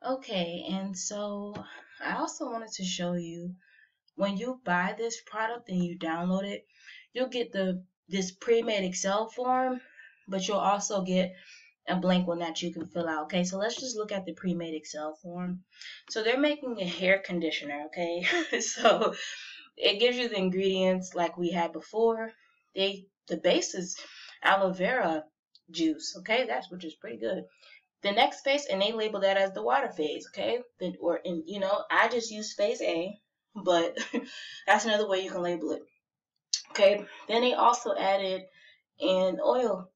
Okay, and so I also wanted to show you when you buy this product and you download it, you'll get this pre-made Excel form, but you'll also get a blank one that you can fill out. Okay, so let's just look at the pre-made Excel form. So they're making a hair conditioner, okay? So it gives you the ingredients like we had before. The base is aloe vera juice, okay? That's which is pretty good. The next phase, and they label that as the water phase, okay? Then I just use phase A, but that's another way you can label it. Okay. Then they also added an oil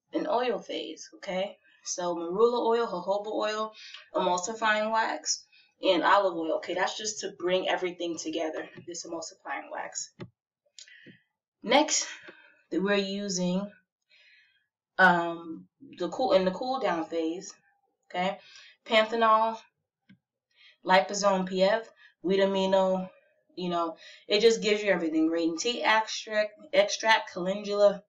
phase, okay? So marula oil, jojoba oil, emulsifying wax, and olive oil. Okay, that's just to bring everything together, this emulsifying wax. Next, we're using the cool down phase, okay? Panthenol, liposome PF, wheat amino, it just gives you everything. Green tea extract, calendula,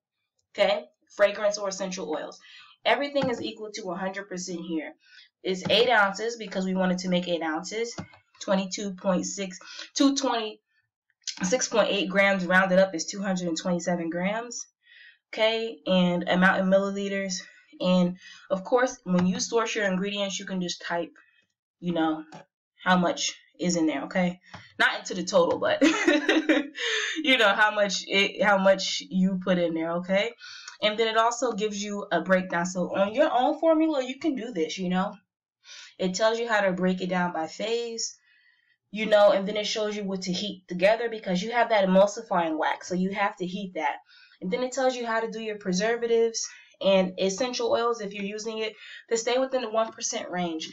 okay? Fragrance or essential oils. Everything is equal to 100% here. It's 8 ounces because we wanted to make 8 ounces. 226.8 grams rounded up is 227 grams. Okay, and amount in milliliters. And of course, when you source your ingredients, you can just type, how much is in there, okay? Not into the total, but how much you put in there, okay? And then it also gives you a breakdown. So on your own formula, you can do this, It tells you how to break it down by phase, and then it shows you what to heat together because you have that emulsifying wax, so you have to heat that. And then it tells you how to do your preservatives and essential oils if you're using it to stay within the 1% range.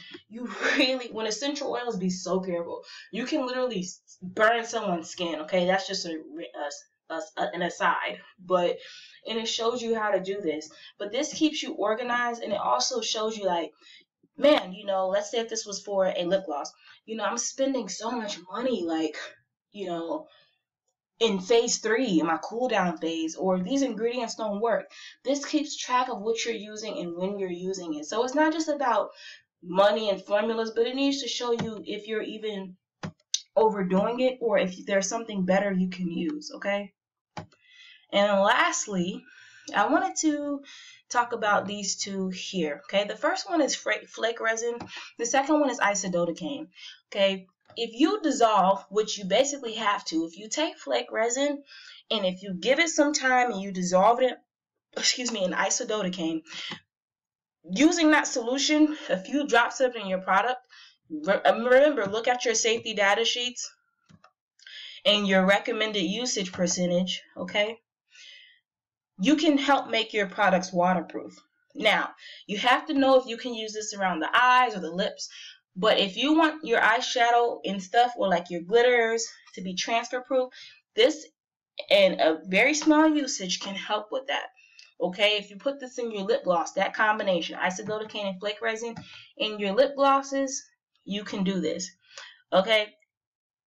When essential oils, be so careful. You can literally burn someone's skin, okay? That's just an aside. And it shows you how to do this. But this keeps you organized, and it also shows you like, man, let's say if this was for a lip gloss, I'm spending so much money, like, in phase 3, in my cool down phase, or these ingredients don't work. This keeps track of what you're using and when you're using it. So it's not just about money and formulas, but it needs to show you if you're even overdoing it or if there's something better you can use, okay? And lastly, I wanted to talk about these two here, okay? The first one is flake resin. The second one is isododecane, okay? If you dissolve, which you basically have to, if you take flake resin and if you give it some time and you dissolve it, in isododecane, using that solution, a few drops of it in your product, remember, look at your safety data sheets and your recommended usage percentage, okay? You can help make your products waterproof. Now, you have to know if you can use this around the eyes or the lips. But if you want your eyeshadow and stuff, or like your glitters, to be transfer proof, this and a very small usage can help with that. Okay, if you put this in your lip gloss, that combination, isododecane and flake resin, in your lip glosses, you can do this. Okay,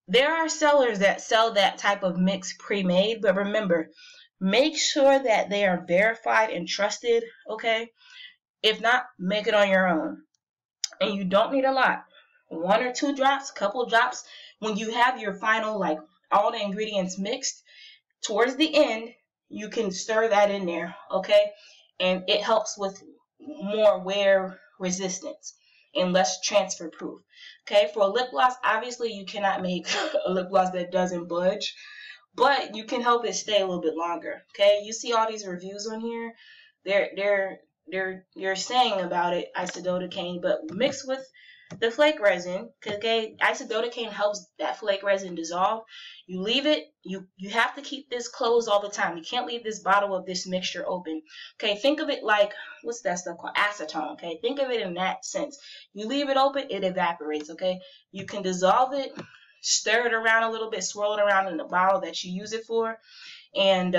there are sellers that sell that type of mix pre-made, but remember, make sure that they are verified and trusted, okay? If not, make it on your own. And you don't need a lot. 1 or 2 drops, couple drops. When you have your final, like, all the ingredients mixed, towards the end, you can stir that in there, okay? And it helps with more wear resistance and less transfer proof, okay? For a lip gloss, obviously you cannot make a lip gloss that doesn't budge, but you can help it stay a little bit longer, okay? You see all these reviews on here, they're saying about it, isododecane, but mixed with the flake resin, okay? Isododecane helps that flake resin dissolve. You leave it, you have to keep this closed all the time. You can't leave this bottle of this mixture open, okay? Think of it like, what's that stuff called? Acetone, okay? Think of it in that sense. You leave it open, it evaporates, okay? You can dissolve it, stir it around a little bit, swirl it around in the bottle that you use it for, and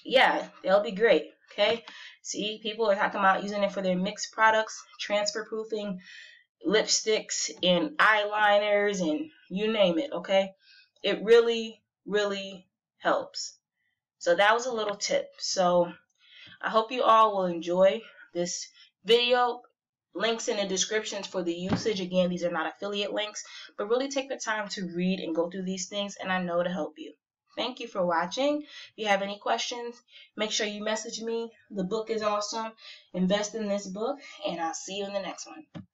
yeah, they'll be great, okay? See, people are talking about using it for their mixed products, transfer proofing, lipsticks, and eyeliners, and you name it, okay? It really, really helps. So that was a little tip. So I hope you all will enjoy this video. links in the descriptions for the usage. Again, these are not affiliate links, but really take the time to read and go through these things, and I know to help you. Thank you for watching. If you have any questions, make sure you message me. The book is awesome. Invest in this book, and I'll see you in the next one.